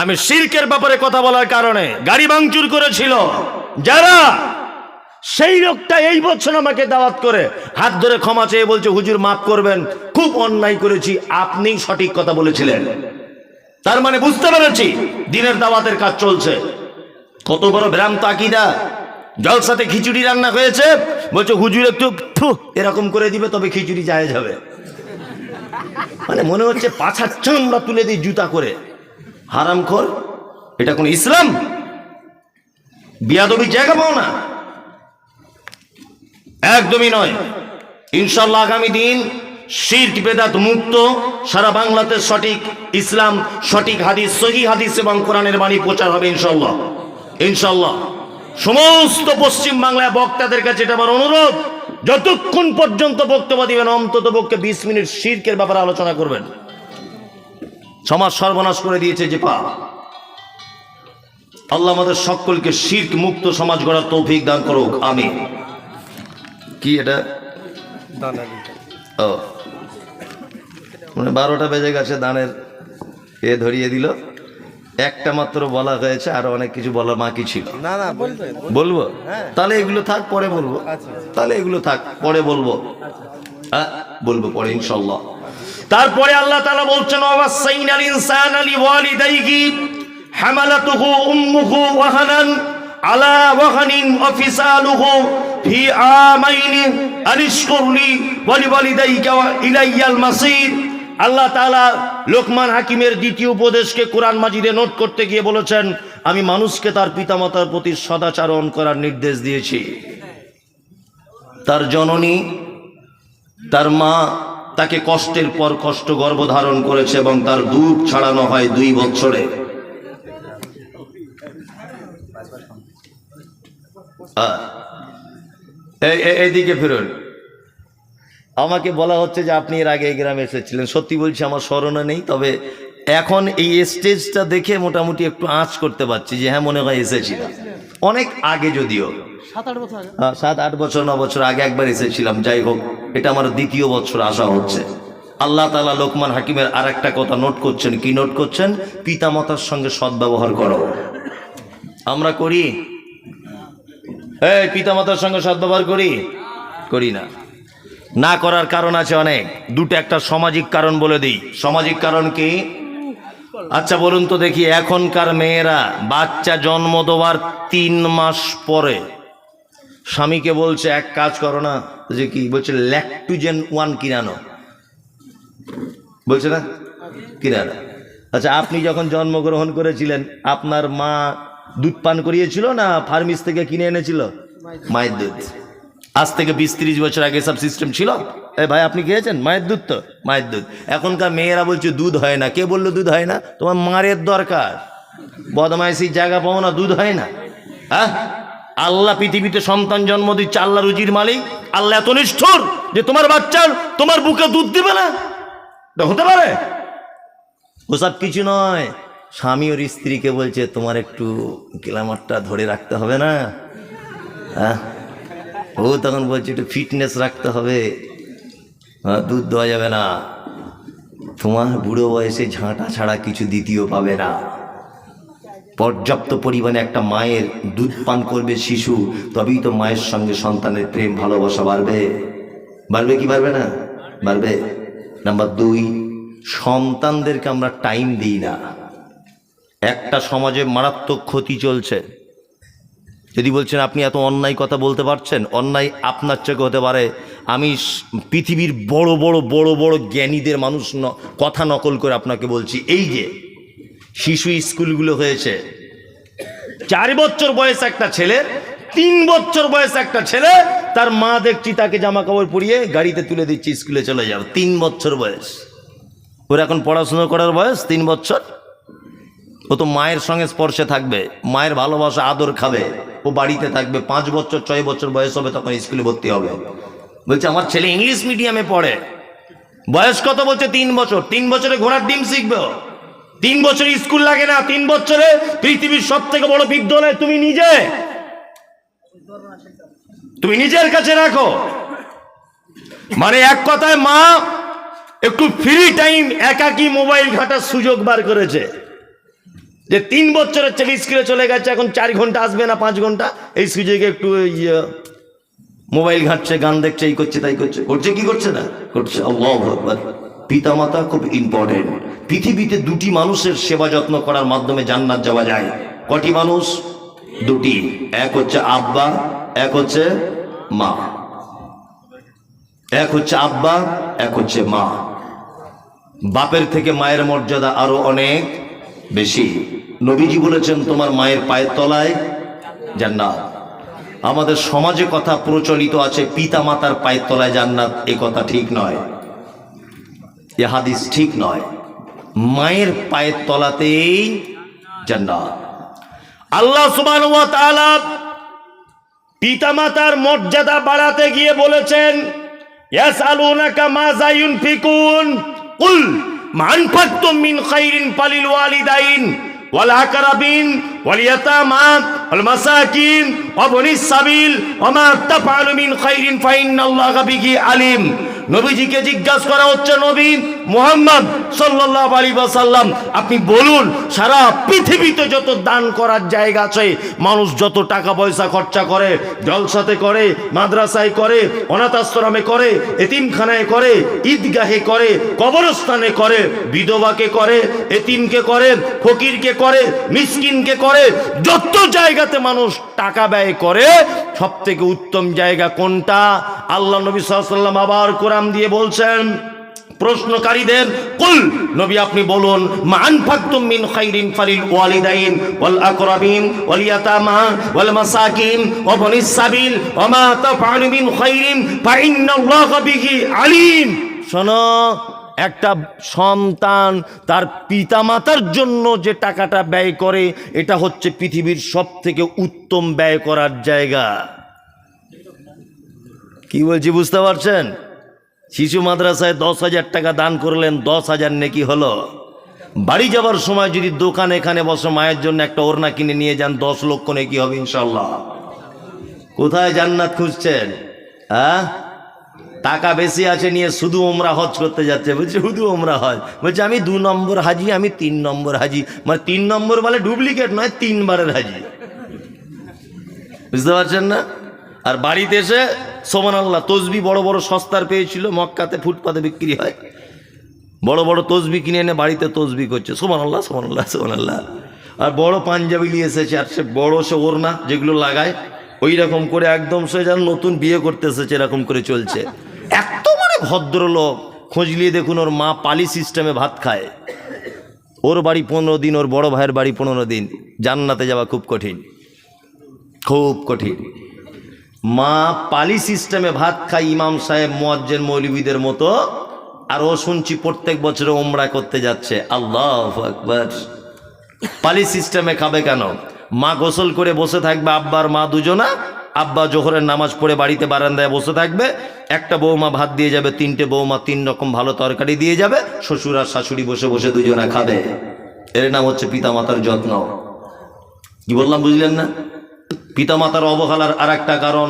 আমি শিরকের ব্যাপারে কথা বলার কারণে গাড়ি ভাঙচুর করেছিল যারা, সেই লোকটা এই বছর আমাকে দাওয়াত করে হাত ধরে ক্ষমা চেয়ে বলছে, হুজুর মাফ করবেন, খুব অন্যায় করেছি, আপনি সঠিক কথা বলেছিলেন। তার মানে বুঝতে পেরেছি দিনের দাওয়াতের কাজ চলছে। কত বড় ভ্রান্ত আকীদা। জলসাতে খিচুড়ি রান্না হয়েছে, বলছে হুজুর একটু এরকম করে দিবে তবে খিচুড়ি যায় যাবে। মানে মনে হচ্ছে পাছার চামড়া তুলে দিই জুতা করে। হারামখোর, এটা কোন ইসলাম? বিয়াদবি জায়গা পাও না, একদমই নয়। ইনশাআল্লাহ আগামী দিন শিরক বেদাত মুক্ত সারা বাংলাতে সঠিক ইসলাম, সঠিক হাদিস, সহিহ হাদিস এবং কোরআনের বাণী প্রচার হবে ইনশাআল্লাহ। ইনশাআল্লাহ সমস্ত পশ্চিম বাংলায় বক্তাদের কাছে এটা আমার অনুরোধ, যতক্ষণ পর্যন্ত বক্তব্য দিবেন অন্তত পক্ষে 20 মিনিট শিরকের ব্যাপারে আলোচনা করবেন। সমাজ সর্বনাশ করে দিয়েছে যে পাপ। আল্লাহ আমাদের সকলকে শিরক মুক্ত সমাজ গড়ার তৌফিক দান করুক, আমিন। কি এটা? ও মানে 12টা বেজে গেছে, দানের ধরিয়ে দিল। একটা মাত্র বলা হয়েছে, আরো অনেক কিছু বলা বাকি ছিল। না না বলবো, তাহলে এগুলো থাক পরে বলবো, তাহলে এগুলো থাক পরে বলবো, হ্যাঁ বলবো পরে ইনশাআল্লাহ। তারপরে আল্লাহ তাআলা বলছেন, ওয়াসাইনাল ইনসানা লিওয়ালিদাইহি হামালাতুহু উম্মুহু ওয়াহানান আলা ওয়াহানিন ওয়া ফিসালুহু ফি আমাইনি আনিশকুরলি ওয়া লিওয়ালিদাইকা ওয়া ইলাইয়াল মাসির। আল্লাহ তাআলা লোকমান হাকিমের দ্বিতীয় উপদেশকে কোরআন মাজিদে নোট করতে গিয়ে বলেছেন, আমি মানুষকে তার পিতামাতার প্রতি সদাচরণ করার নির্দেশ দিয়েছি। তার জননী, তার মা তাকে কষ্টের পর কষ্ট গর্ভধারণ করেছে এবং তার দুধ ছাড়ানো হয় 2 বছরে। এইদিকে ফিরুন। আমাকে বলা হচ্ছে যে আপনি এর আগে এই গ্রামে এসেছিলেন। সত্যি বলছি আমার স্মরণে নেই, তবে এখন এই স্টেজটা দেখে মোটামুটি একটু আঁচ করতে পারছি যে হ্যাঁ মনে হয় এসেছিলাম। অনেক আগে, যদিও 7-8 বছর 9 বছর আগে একবার এসেছিলাম। যাই হোক, এটা আমার 2য় বছর আসা হচ্ছে। আল্লাহ তাআলা লোকমান হাকিমের আর একটা কথা নোট করছেন। কি নোট করছেন? পিতামাতার সঙ্গে সদ্ব্যবহার করো। আমরা করি? এই পিতামাতার সঙ্গে সদ্ব্যবহার করি না। না করার কারণ আছে অনেক। দুটো, একটা সামাজিক কারণ বলে দিই। সামাজিক কারণ কি? আচ্ছা বলুন তো দেখি, এখনকার মেয়েরা বাচ্চা জন্ম দেওয়ার 3 মাস পরে স্বামীকে বলছে এক কাজ করো না, যে কি বলছে, ল্যাকটোজেন 1 কিনানো বলছে না, কিনানো। আচ্ছা আপনি যখন জন্মগ্রহণ করেছিলেন আপনার মা দুধ পান করিয়েছিল না ফার্মেসি থেকে কিনে এনেছিল? মায়ের দুধ। আজ থেকে 20-30 বছর আগে সব সিস্টেম ছিল। এই ভাই আপনি খেয়েছেন মায়ের দুধ? তো মায়ের দুধ। এখনকার মেয়েরা বলছে দুধ হয় না। কে বললো দুধ হয় না? তোমার মায়ের দরকার, বদমাইশির জায়গা পাও না, দুধ হয় না। হ্যাঁ, আল্লাহ পৃথিবীতে সন্তান জন্ম দিচ্ছে, আল্লাহ রুজির মালিক। আল্লাহ এত নিষ্ঠুর যে তোমার বাচ্চার তোমার বুকে দুধ দিবে না? হতে পারে? ওসব কিছু নয়। স্বামী ওর স্ত্রীকে বলছে তোমার একটু গ্ল্যামারটা ধরে রাখতে হবে না? হ্যাঁ, ও তখন বলছে একটু ফিটনেস রাখতে হবে, দুধ দেওয়া যাবে না, তোমার বুড়ো বয়সে ঝাঁটা ছাড়া কিছু দ্বিতীয় পাবে না। পর্যাপ্ত পরিমাণে একটা মায়ের দুধ পান করবে শিশু, তবেই তো মায়ের সঙ্গে সন্তানের প্রেম ভালোবাসা বাড়বে। বাড়বে কি বাড়বে না? বাড়বে। নাম্বার 2, সন্তানদেরকে আমরা টাইম দিই না। একটা সমাজে মারাত্মক ক্ষতি চলছে। যদি বলছেন আপনি এত অন্যায় কথা বলতে পারছেন, অন্যায় আপনার চোখে হতে পারে। আমি পৃথিবীর বড় বড় বড় বড় জ্ঞানীদের মানুষ কথা নকল করে আপনাকে বলছি। এই যে শিশু স্কুলগুলো হয়েছে, 4 বছর বয়স একটা ছেলে, 3 বছর বয়স একটা ছেলে, তার মা দেখছি তাকে জামা কাপড় পরিয়ে গাড়িতে তুলে দিচ্ছি, স্কুলে চলে যাও। 3 বছর বয়স, ওর এখন পড়াশোনা করার বয়স 3 বছর। ও তো মায়ের সঙ্গে স্পর্শে থাকবে, মায়ের ভালোবাসা আদর খাবে, ও বাড়িতে থাকবে। 5 বছর 6 বছর বয়স হবে তখন স্কুলে ভর্তি হবে। বলছে আমার ছেলে ইংলিশ মিডিয়ামে পড়ে, বয়স কত? বলছে 3 বছর। 3 বছরে ঘোড়ার ডিম শিখবে। 3 বছরে স্কুল লাগে না, 3 বছরে পৃথিবীর সব থেকে বড় বিদ্যালয় তুমি নিজের কাছে রাখো। মানে এক কথায় মা একটু ফ্রি টাইম, একাকী মোবাইল ঘাটার সুযোগ বার করেছে। যে 3 বছরের ছেলে স্কুলে চলে গেছে, এখন 4 ঘন্টা আসবে না 5 ঘন্টা, এই সুযোগে একটু মোবাইল ঘাটছে, গান দেখছে, এই করছে তাই করছে। করছে কি করছে না? করছে। আল্লাহু আকবার। পিতামাতা খুব ইম্পর্টেন্ট। পৃথিবীতে 2টি মানুষের সেবা যত্ন করার মাধ্যমে জান্নাত যাওয়া যায়। কটি মানুষ? 2টি। এক হচ্ছে আব্বা, এক হচ্ছে মা। এক হচ্ছে আব্বা, এক হচ্ছে মা। বাপের থেকে মায়ের মর্যাদা আরো অনেক বেশি। নবীজি বলেছেন তোমার মায়ের পায়ের তলায় জান্নাত। আমাদের সমাজে কথা প্রচলিত আছে পিতা মাতার পায়ের তলায় জান্নাত, এ কথা ঠিক নয়, এ হাদিস ঠিক নয়। মায়ের পায়ের তলাতেই জান্নাত। আল্লাহ সুবহানাহু ওয়া তাআলা পিতা মাতার মর্যাদা বাড়াতে গিয়ে বলেছেন ইয়াসআলুনাকা মাযা ইউনফিকুন কুল মা আনফাকতুম মিন খাইরিন ফালিল ওয়ালিদাইন ওয়াল আকরাবিন ওয়াল ইয়াতামা ওয়াল মাসাকিন ওয়া বনিস সাবিল ওয়া মা তাফআলু মিন খাইরিন ফাইন্নাল্লাহা বিহি আলিম। নবীজিকে জিজ্ঞাসা করা হচ্ছে, নবী মুহাম্মদ সাল্লাল্লাহু আলাইহি ওয়াসাল্লাম আপনি বলুন সারা পৃথিবীতে যত দান করার জায়গা আছে, মানুষ যত টাকা পয়সা খরচা করে, জলসাতে করে, মাদ্রাসায় করে, অনাথ আশ্রমে করে, এতিমখানায় করে, ঈদগাহে করে, কবরস্থানে করে, বিধবাকে করে, এতিমকে করে, ফকিরকে করে, মিসকিনকে করে, যত জায়গাতে মানুষ টাকা ব্যয় করে সব থেকে উত্তম জায়গা কোনটা? আল্লাহ নবী সাল্লাল্লাহু আলাইহি ওয়াসাল্লাম আবার কোরআন দিয়ে বলছেন প্রশ্নকারীদের, কুল নবী আপনি বলুন মা আনফাকতুম মিন খাইরিন ফালিল ওয়ালিদাইন ওয়াল আকরাবিন ওয়াল ইয়াতামা ওয়াল মাসাকিন ওয়া বনিস সাবিল ওয়া মা তাফআলু মিন খাইরিন ফাইন্নাল্লাহা বিহি আলিম। শোনো, একটা সন্তান তার পিতামাতার জন্য যে টাকাটা ব্যয় করে, এটা হচ্ছে পৃথিবীর সব থেকে উত্তম ব্যয় করার জায়গা। কি বলছি বুঝতে পারছেন? শিশু মাদ্রাসায় 10,000 টাকা দান করলেন, 10,000 নেকি হলো। বাড়ি যাবার সময় যদি দোকান এখানে বসে মায়ের জন্য একটা ওড়না কিনে নিয়ে যান, 10 লক্ষ নেকি হবে ইনশাল্লাহ। কোথায় জান্নাত খুঁজছেন? হ্যাঁ, টাকা বেশি আছে নিয়ে শুধু ওমরা হজ করতে যাচ্ছে। বলছে শুধু ওমরা হজ, বলছে আমি 2 নম্বর হাজি, আমি 3 নম্বর হাজি। মানে 3 নম্বর বলে ডুপ্লিকেট নয়, 3 বারের হাজি। বুঝতে পারছেন না? আর বাড়িতে এসে সুবহানাল্লাহ তসবি বড় বড় সস্তার পেয়েছিল, মক্কাতে ফুটপাতে বিক্রি হয়, বড় বড় তসবি কিনে এনে বাড়িতে তসবি করছে, সুবহানাল্লাহ সুবহানাল্লাহ সুবহানাল্লাহ। আর বড় পাঞ্জাবি নিয়ে এসেছে, আর সে বড় সে ওড়না যেগুলো লাগায় ওই রকম করে একদম সে যেন নতুন বিয়ে করতে এসেছে, এরকম করে চলছে। এত মানে ভদ্রলোক, খোঁজ নিয়ে দেখুন ওর মা পালি সিস্টেমে ভাত খায়। ওর বাড়ি 15 দিন, ওর বড় ভাইয়ের বাড়ি 15 দিন। জান্নাতে যাওয়া খুব কঠিন, খুব কঠিন। মা পালি সিস্টেমে ভাত খায়, ইমাম সাহেব মুয়াজ্জিন মৌলবীদের মতো। আর ও শুনছি প্রত্যেক বছর ওমরা করতে যাচ্ছে। আল্লাহু আকবার। পালি সিস্টেমে খাবে কেন? মা গোসল করে বসে থাকবে, আব্বার মা দুজনা। আব্বা জোহরের নামাজ পড়ে বাড়িতে বারান্দায় বসে থাকবে, একটা বৌমা ভাত দিয়ে যাবে, 3টে বৌমা 3 রকম ভালো তরকারি দিয়ে যাবে, শ্বশুর আর শাশুড়ি বসে বসে দুজনা খাবে। এর নাম হচ্ছে পিতামাতার যত্ন। কি বললাম বুঝলেন না? পিতামাতার অবহেলার আর একটা কারণ,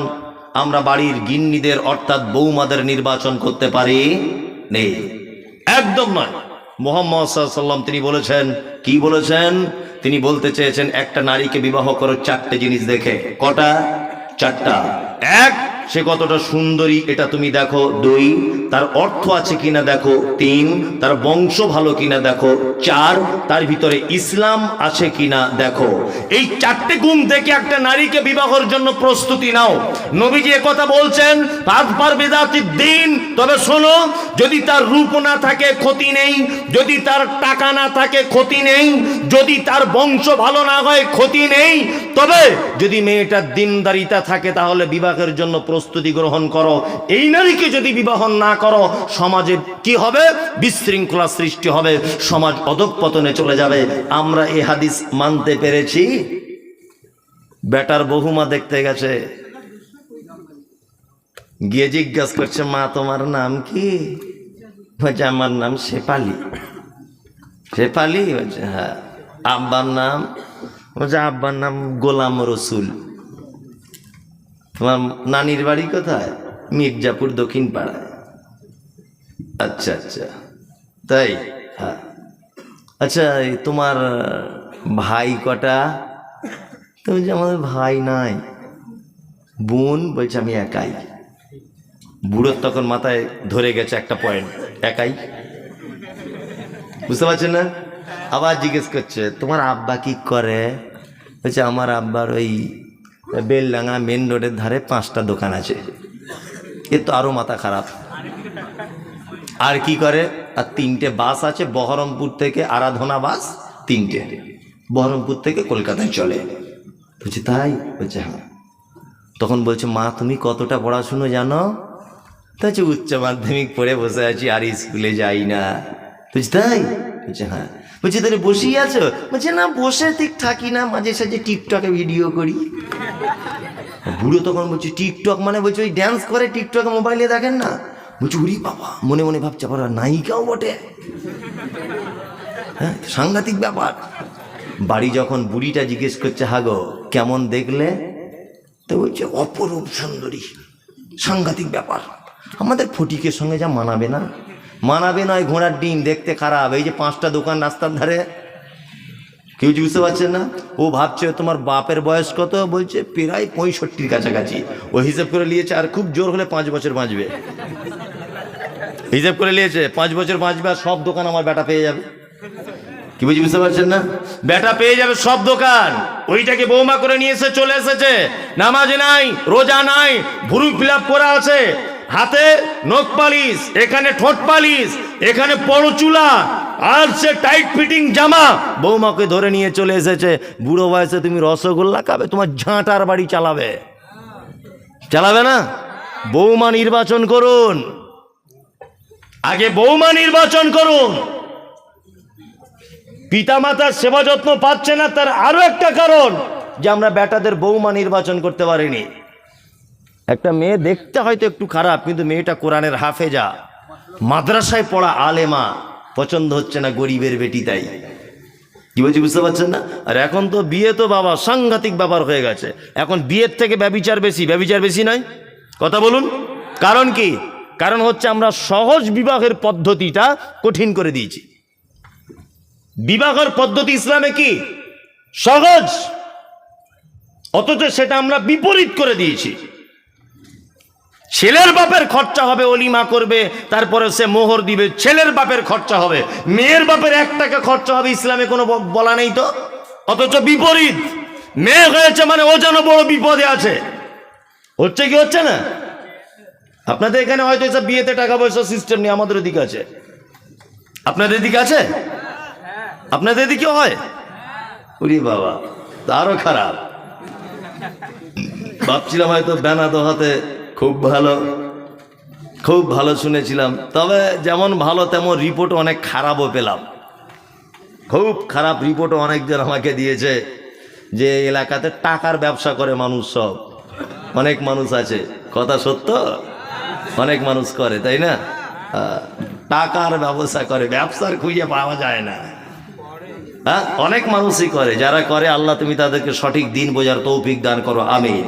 আমরা বাড়ির গিন্নিদের অর্থাৎ বৌমাদের নির্বাচন করতে পারি নেই, একদম নয়। মুহাম্মদ সাল্লাল্লাহু আলাইহি ওয়াসাল্লাম তিনি বলেছেন, কি বলেছেন? তিনি বলতে চেয়েছেন একটা নারীকে বিবাহ করো চারটে জিনিস দেখে। কটা? চারটা। এক, সে কতটা সুন্দরী এটা তুমি দেখো। দুই, তার অর্থ আছে কিনা দেখো। তিন, তার বংশ ভালো কিনা দেখো। চার, তার ভিতরে ইসলাম আছে কিনা দেখো। এই চারটে গুণ দেখে একটা নারীকে বিবাহের জন্য প্রস্তুতি নাও। নবীজি কথা বলছেন ফাদফার বিযাতিদ দ্বীন, তবে শোনো, যদি তার রূপ না থাকে ক্ষতি নেই, যদি তার টাকা না থাকে ক্ষতি নেই, যদি তার বংশ ভালো না হয় ক্ষতি নেই, তবে যদি মেয়েটার দিনদারিতা থাকে তাহলে বিবাহের জন্য প্রস্তুতি গ্রহণ করো। এই নারীকে যদি বিবাহ না করো সমাজে কি হবে? বিশৃঙ্খলা সৃষ্টি হবে, সমাজ অধঃপতনে চলে যাবে। আমরা এই হাদিস মানতে পেরেছি। বেটার বহুমা দেখতে গেছে, গিয়ে জিজ্ঞাসা করছে, মা তোমার নাম কি? বলছে আমার নাম শেফালি। শেফালি? বলছে হ্যাঁ। আব্বার নাম? বলছে আব্বার নাম গোলাম রসুল। তোমার নানির বাড়ি কোথায়? মির্জাপুর দক্ষিণ পাড়ায়। আচ্ছা আচ্ছা, তাই? হ্যাঁ। আচ্ছা, তোমার ভাই কটা? তো বলছে আমাদের ভাই নাই। বোন? বলছে আমি একাই। বুড়োর তখন মাথায় ধরে গেছে একটা পয়েন্ট, একাই। বুঝতে পারছেন না? আবার জিজ্ঞেস করছে তোমার আব্বা কি করে? বলছে আমার আব্বার ওই বেলডাঙ্গা মেন রোডের ধারে 5টা দোকান আছে। এ তো আরো মাথা খারাপ। আর কি করে? আর 3টে বাস আছে, বহরমপুর থেকে আরাধনা বাস 3টে, বহরমপুর থেকে কলকাতায় চলে। বলছে তাই? বলছে হ্যাঁ। তখন বলছে মা তুমি কতটা পড়াশুনো জানো? তো হচ্ছে উচ্চ মাধ্যমিক পড়ে বসে আছি, আর স্কুলে যাই না। বলছে তাই? বলছে হ্যাঁ। বলছে তাহলে বসেই আছো? বলছে না, বসে ঠিক থাকি না, মাঝে সাঝে টিকটকে ভিডিও করি। বুড়ো তখন বলছে টিকটক মানে? বলছে ওই ড্যান্স করে টিকটকে, মোবাইলে দেখেন না? বলছে উরি বাবা, মনে মনে ভাবছে আবার নায়িকাও বটে। হ্যাঁ, সাংঘাতিক ব্যাপার। বাড়ি যখন বুড়িটা জিজ্ঞেস করছে হাগো কেমন দেখলে, তো বলছে অপরূপ সুন্দরী। সাংঘাতিক ব্যাপার, আমাদের ফটিকের সঙ্গে যা মানাবে না। মানাবে নয়, ঘোড়ার ডিম, দেখতে খারাপ। এই যে 5টা দোকান রাস্তার ধারে, কেউ বুঝতে পারছেন না? ও ভাবছে তোমার বাপের বয়স কত? বলছে প্রায় 65-র কাছাকাছি। ও হিসাব করে নিয়েছে আর খুব জোর হলে 5 বছর বাঁচবে। হিসাব করে নিয়েছে 5 বছর বাঁচবে, আর সব দোকান আমার বেটা পেয়ে যাবে। কি বুঝতে পারছেন না? বেটা পেয়ে যাবে সব দোকান। ওইটাকে বৌমা করে নিয়ে এসে চলে এসেছে, নামাজ নাই, রোজা নাই, ভুরু ফিলাপ করা আছে, হাতে নখ পালিশ, এখানে ঠোঁট পালিশ, এখানে পরচুলা, আর সে টাইট ফিটিং জামা। বৌমাকে ধরে নিয়ে চলে এসেছে। বুড়ো বয়সে তুমি রসগোল্লা খাবে? তোমার ঝাঁটার বাড়ি চালাবে? চালাবে না। বৌমা নির্বাচন করুন, আগে বৌমা নির্বাচন করুন। পিতামাতার সেবা যত্ন পাচ্ছে না, তার আরো একটা কারণ যে আমরা বেটাদের বৌমা নির্বাচন করতে পারিনি। একটা মেয়ে দেখতে হয়তো একটু খারাপ, কিন্তু মেয়েটা কোরআনের হাফেজা, মাদ্রাসায় পড়া আলেমা, পছন্দ হচ্ছে না গরিবের বেটি। তাই কি বলছি বুঝতে পারছেন না? আর এখন তো বিয়ে তো বাবা সাংঘাতিক ব্যাপার হয়ে গেছে। এখন বিয়ের থেকে ব্যভিচার বেশি। ব্যভিচার বেশি নয়? কথা বলুন। কারণ কি? কারণ হচ্ছে আমরা সহজ বিবাহের পদ্ধতিটা কঠিন করে দিয়েছি। বিবাহের পদ্ধতি ইসলামে কি সহজ, অথচ সেটা আমরা বিপরীত করে দিয়েছি। ছেলের বাপের খরচা হবে, অলিমা করবে, তারপরে সে মোহর দিবে, ছেলের বাপের খরচা হবে। মেয়ের বাপের 1 টাকা খরচা হবে, ইসলামে কোনো বলা নেই তো। অথচ বিপরীত, মেয়ে হয়েছে মানে ও যেন বড় বিপদে আছে। হচ্ছে কি হচ্ছে না? আপনাদের এখানে হয়তো এসব বিয়েতে টাকা পয়সা সিস্টেম নেই, আমাদের এদিকে আছে। আপনাদের এদিকে আছে? আপনাদের এদিকে হয়? ওরে বাবা, আরো খারাপ। ভাবছিলাম হয়তো বেনা দোহাতে খুব ভালো, খুব ভালো শুনেছিলাম। তবে যেমন ভালো তেমন রিপোর্ট অনেক খারাপও পেলাম। খুব খারাপ রিপোর্টও অনেকজন আমাকে দিয়েছে যে এলাকাতে টাকার ব্যবসা করে মানুষ। সব অনেক মানুষ আছে, কথা সত্য, অনেক মানুষ করে, তাই না? টাকার ব্যবসা করে, ব্যবসার খুঁজে পাওয়া যায় না। হ্যাঁ, অনেক মানুষই করে। যারা করে আল্লাহ তুমি তাদেরকে সঠিক দিন বোঝার তৌফিক দান করো, আমিন।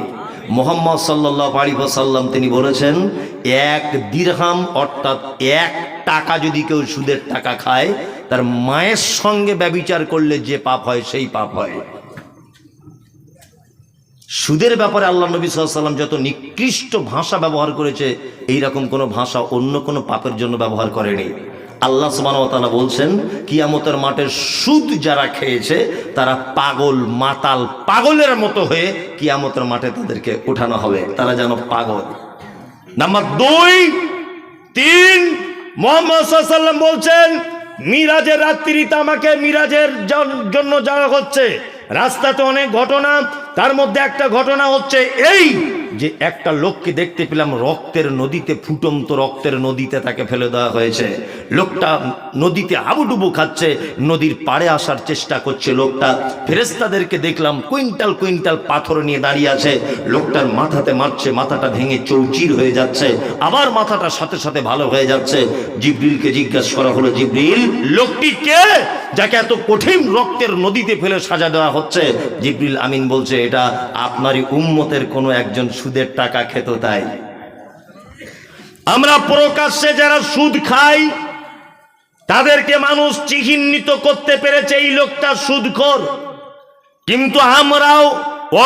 মুহাম্মদ সাল্লাল্লাহু আলাইহি ওয়াসাল্লাম তিনি বলেছেন, এক দিরহাম অর্থাৎ 1 টাকা যদি কেউ সুদের টাকা খায়, তার মায়ের সঙ্গে ব্যভিচার করলে যে পাপ হয় সেই পাপ হয়। সুদের ব্যাপারে আল্লাহ নবী সাল্লাল্লাহু আলাইহি ওয়াসাল্লাম যত নিকৃষ্ট ভাষা ব্যবহার করেছে, এইরকম কোনো ভাষা অন্য কোনো পাপের জন্য ব্যবহার করেনি। আল্লাহ সুবহানাহু ওয়া তাআলা বলছেন, কিয়ামতের মাঠে সুদ যারা খেয়েছে তারা পাগল, মাতাল, পাগলের মতো হয়ে কিয়ামতের মাঠে তাদেরকে উঠানো হবে, তারা যেন পাগল। নাম্বার 2, 3, মুহাম্মদ সাল্লাল্লাহু আলাইহি ওয়াসাল্লাম বলছেন, মিরাজের রাত্রিতে আমাকে মিরাজের জন্য যাওয়া হচ্ছে, রাস্তাতে অনেক ঘটনা, তার মধ্যে একটা ঘটনা হচ্ছে এই যে একটা লোককে দেখতে পেলাম রক্তের নদীতে, ফুটন্ত রক্তের নদীতে তাকে ফেলে দেওয়া হয়েছে। লোকটা নদীতে হাবুডুবু খাচ্ছে, নদীর পাড়ে আসার চেষ্টা করছে। লোকটা, ফেরেশতাদেরকে দেখলাম কুইন্টাল কুইন্টাল পাথর নিয়ে দাঁড়িয়ে আছে, লোকটার মাথাতে মারছে, মাথাটা ভেঙে চৌচির হয়ে যাচ্ছে, আবার মাথাটা সাথে সাথে ভালো হয়ে যাচ্ছে। জিবরিলকে জিজ্ঞাসা করা হলো, জিবরিল, লোকটি কে যাকে এত কঠিন রক্তের নদীতে ফেলে সাজা দেওয়া হচ্ছে? জিবরিল আমিন বলছে, এটা আপনারই উম্মতের কোনো একজন সুদের টাকা খেত। তাই আমরা প্রকাশ্যে যারা সুদ খাই তাদেরকে মানুষ চিহ্নিত করতে পেরেছে এই লোকটা সুদখোর, কিন্তু আমরাও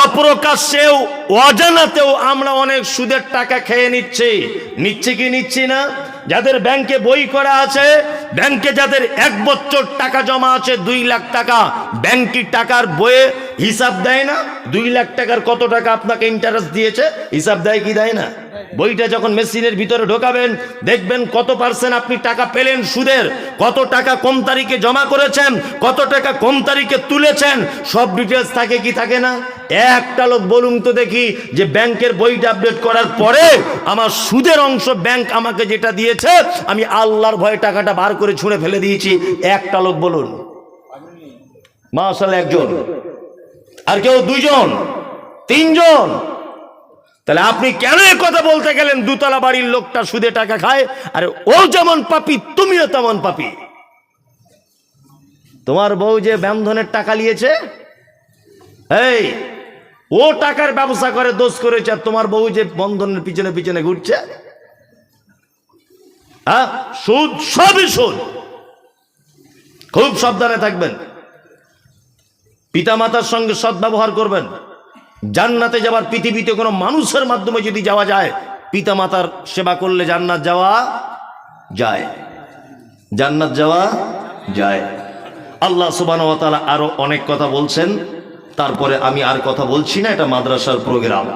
অপ্রকাশ্যেও অজানাতেও আমরা অনেক সুদের টাকা খেয়ে নিচ্ছি কি নিচ্ছি না? যাদের ব্যাংকে বই করা আছে, ব্যাংকে যাদের 1 বছর টাকা জমা আছে 2 লাখ টাকা, ব্যাংকের টাকার বইয়ে হিসাব দেয় না 2 লাখ টাকার কত টাকা আপনাকে ইন্টারেস্ট দিয়েছে, হিসাব দেয় কি দেয় না? বইটা যখন মেশিনের ভিতরে ঢোকাবেন দেখবেন কত % আপনি টাকা পেলেন সুদের, কত টাকা কোন তারিখে জমা করেছেন, কত টাকা কোন তারিখে তুলেছেন, সব ডিটেলস থাকে কি থাকে না? একটা লোক বলুন তো দেখি যে ব্যাংকের বইটা আপডেট করার পরে আমার সুদের অংশ ব্যাংক আমাকে যেটা দিয়েছে আমি আল্লাহর ভয়ে টাকাটা বার করে ছুঁড়ে ফেলে দিয়েছি, একটা লোক বলুন? মাশাআল্লাহ, একজন, আর কেউ 2 জন 3 জন। তাহলে আপনি কেন এই কথা বলতে গেলেন দুতলা বাড়ির লোকটা সুদে টাকা খায়, আর ও যেমন পাপী তুমিও তেমন পাপী? তোমার বউ যে বন্ধনের টাকা নিয়েছে, এই ও টাকার ব্যবসা করে দোষ করেছে, আর তোমার বউ যে বন্ধনের পিছনে পিছনে ঘুরছে, সুদ, সবই সুদ। খুব সাবধানে থাকবেন, পিতামাতার সঙ্গে সদ্ব্যবহার করবেন। জান্নাতে যাবার পৃথিবীতে কোনো মানুষের মাধ্যমে যদি যাওয়া যায়, পিতামাতার সেবা করলে জান্নাত যাওয়া যায়, জান্নাত যাওয়া যায়। আল্লাহ সুবহানাহু ওয়া তাআলা আরো অনেক কথা বলছেন, তারপরে আমি আর কথা বলছি না, এটা মাদ্রাসার প্রোগ্রাম।